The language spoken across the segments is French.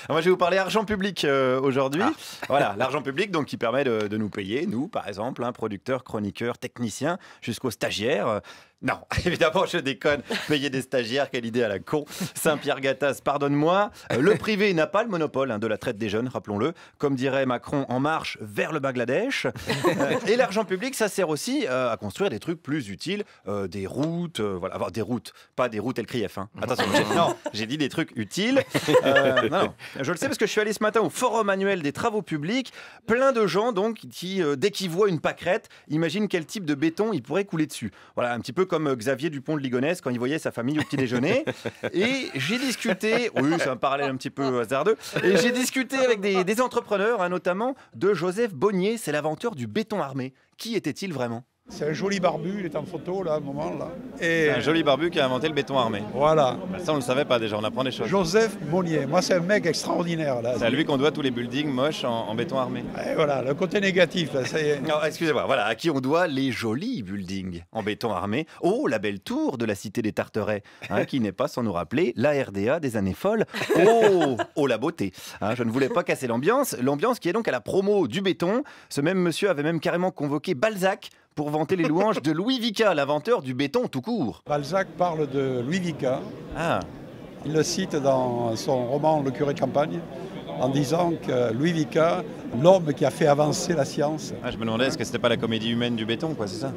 Moi, je vais vous parler argent public aujourd'hui. Voilà, l'argent public donc, qui permet de nous payer, nous, par exemple, producteurs, chroniqueurs, techniciens, jusqu'aux stagiaires. Non, évidemment, je déconne. Payer des stagiaires, quelle idée à la con. Saint-Pierre Gattaz, pardonne-moi. Le privé n'a pas le monopole de la traite des jeunes, rappelons-le. Comme dirait Macron, en marche vers le Bangladesh. Et l'argent public, ça sert aussi à construire des trucs plus utiles. Des routes, voilà, avoir des routes, pas des routes LCRIF. Attention, j'ai dit des trucs utiles. Non, je le sais parce que je suis allé ce matin au forum annuel des travaux publics. Plein de gens, donc, qui, dès qu'ils voient une pâquerette, imaginent quel type de béton il pourrait couler dessus. Voilà, un petit peu comme Xavier Dupont de Ligonnès quand il voyait sa famille au petit déjeuner. Et j'ai discuté, oui, c'est un parallèle un petit peu hasardeux, et j'ai discuté avec des entrepreneurs, notamment de Joseph Bonnier, c'est l'inventeur du béton armé. Qui était-il vraiment ? C'est un joli barbu, il est en photo là, à un moment là. Et un joli barbu qui a inventé le béton armé. Voilà. Ça, on ne le savait pas déjà, on apprend des choses. Joseph Bonnier, moi c'est un mec extraordinaire là. C'est à lui qu'on doit tous les buildings moches en béton armé. Et voilà, le côté négatif là, ça y est. Non, excusez-moi, voilà, à qui on doit les jolis buildings en béton armé. Oh, la belle tour de la cité des Tarterets, qui n'est pas sans nous rappeler la RDA des années folles. Oh, la beauté. Je ne voulais pas casser l'ambiance qui est donc à la promo du béton. Ce même monsieur avait même carrément convoqué Balzac pour vanter les louanges de Louis Vicat, l'inventeur du béton tout court. Balzac parle de Louis Vicat. Ah. Il le cite dans son roman Le curé de campagne, en disant que Louis Vicat, l'homme qui a fait avancer la science. Je me demandais, est-ce que c'était pas la comédie humaine du béton, quoi, c'est ça ?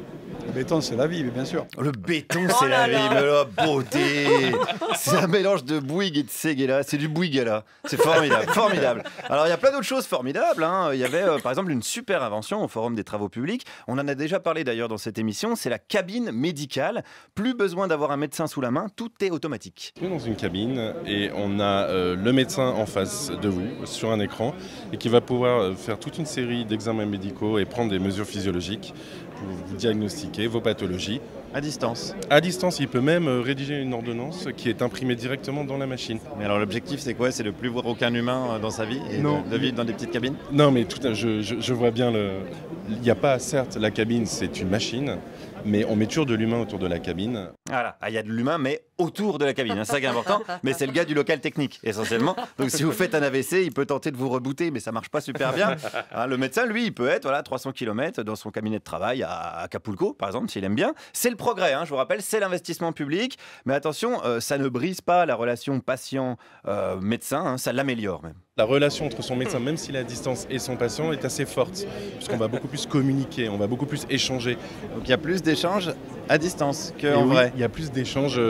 Le béton, c'est la vie, bien sûr. Le béton, c'est la vie, mais la beauté. C'est un mélange de Bouygues et de Séguéla. C'est du Bouygues, c'est formidable, formidable. Alors, il y a plein d'autres choses formidables. Il y avait, par exemple, une super invention au Forum des Travaux Publics. On en a déjà parlé d'ailleurs dans cette émission. C'est la cabine médicale. Plus besoin d'avoir un médecin sous la main. Tout est automatique. On est dans une cabine et on a le médecin en face de vous, sur un écran, et qui va pouvoir faire toute une série d'examens médicaux et prendre des mesures physiologiques pour vous diagnostiquer vos pathologies. À distance. À distance, il peut même rédiger une ordonnance qui est imprimée directement dans la machine. Mais alors l'objectif c'est quoi ? C'est de plus voir aucun humain dans sa vie et de vivre dans des petites cabines ? Non, mais je vois bien il n'y a pas, certes, la cabine c'est une machine, mais on met toujours de l'humain autour de la cabine. Voilà, il y a de l'humain, mais autour de la cabine. C'est ça qui est important, mais c'est le gars du local technique, essentiellement. Donc si vous faites un AVC, il peut tenter de vous rebooter, mais ça marche pas super bien. Le médecin, lui, il peut être 300 km dans son cabinet de travail à Acapulco, par exemple, s'il aime bien. C'est le progrès, je vous rappelle, c'est l'investissement public. Mais attention, ça ne brise pas la relation patient-médecin, ça l'améliore même. La relation entre son médecin, même s'il est à distance, et son patient est assez forte, puisqu'on va beaucoup plus communiquer, on va beaucoup plus échanger. Donc il y a plus d'échanges à distance qu'en vrai. Il y a plus d'échanges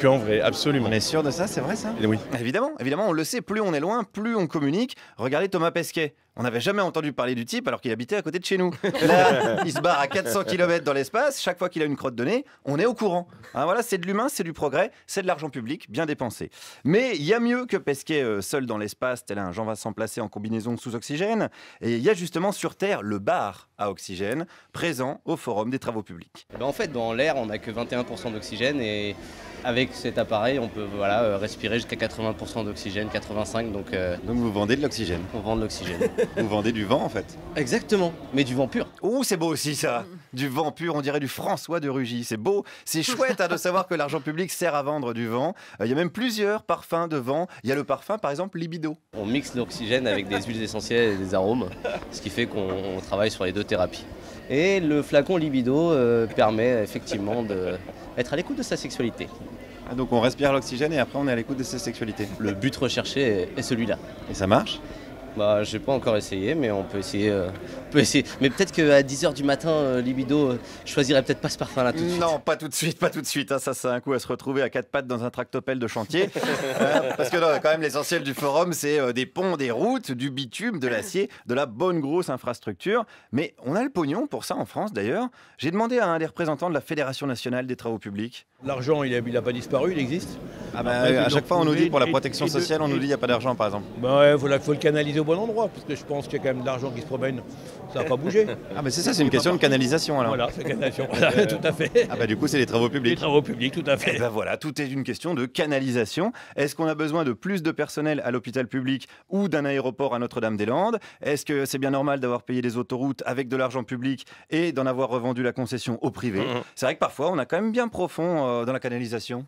qu'en vrai, absolument. On est sûr de ça, c'est vrai ça ? Et oui. Évidemment, on le sait, plus on est loin, plus on communique. Regardez Thomas Pesquet. On n'avait jamais entendu parler du type alors qu'il habitait à côté de chez nous. Là, il se barre à 400 km dans l'espace. Chaque fois qu'il a une crotte de nez, on est au courant. Voilà, c'est de l'humain, c'est du progrès, c'est de l'argent public bien dépensé. Mais il y a mieux que Pesquet seul dans l'espace, tel un Jean-Vincent placé en combinaison sous oxygène. Et il y a justement sur Terre le bar à oxygène, présent au Forum des Travaux Publics. En fait, dans l'air, on n'a que 21% d'oxygène et avec cet appareil, on peut respirer jusqu'à 80% d'oxygène, 85%. Donc vous vendez de l'oxygène ? On vend de l'oxygène. Vous vendez du vent en fait. Exactement, mais du vent pur. Oh, c'est beau aussi ça. Du vent pur, on dirait du François de Rugy. C'est beau, c'est chouette de savoir que l'argent public sert à vendre du vent. Il y a même plusieurs parfums de vent. Il y a le parfum par exemple Libido. On mixe l'oxygène avec des huiles essentielles et des arômes, ce qui fait qu'on travaille sur les deux thérapies. Et le flacon Libido permet effectivement d'être à l'écoute de sa sexualité. Donc on respire l'oxygène et après on est à l'écoute de sa sexualité. Le but recherché est celui-là. Et ça marche ? J'ai pas encore essayé, mais on peut essayer. Mais peut-être qu'à 10h du matin, Libido, je choisirais peut-être pas ce parfum-là tout de suite. Non, pas tout de suite. Ça, c'est un coup à se retrouver à quatre pattes dans un tractopelle de chantier. Parce que quand même, l'essentiel du forum, c'est des ponts, des routes, du bitume, de l'acier, de la bonne grosse infrastructure. Mais on a le pognon pour ça en France, d'ailleurs. J'ai demandé à un des représentants de la Fédération nationale des travaux publics. L'argent, il n'a pas disparu, il existe. À chaque fois, on nous dit, pour la protection sociale, on nous dit qu'il n'y a pas d'argent, par exemple. Il faut le canaliser au bon endroit, parce que je pense qu'il y a quand même de l'argent qui se promène. Ça n'a pas bougé. Mais c'est ça, c'est une question de canalisation, alors. Voilà, c'est canalisation, tout à fait. Du coup, c'est les travaux publics. Les travaux publics, tout à fait. Voilà, tout est une question de canalisation. Est-ce qu'on a besoin de plus de personnel à l'hôpital public ou d'un aéroport à Notre-Dame-des-Landes ? Est-ce que c'est bien normal d'avoir payé des autoroutes avec de l'argent public et d'en avoir revendu la concession au privé ? C'est vrai que parfois, on a quand même bien profond dans la canalisation.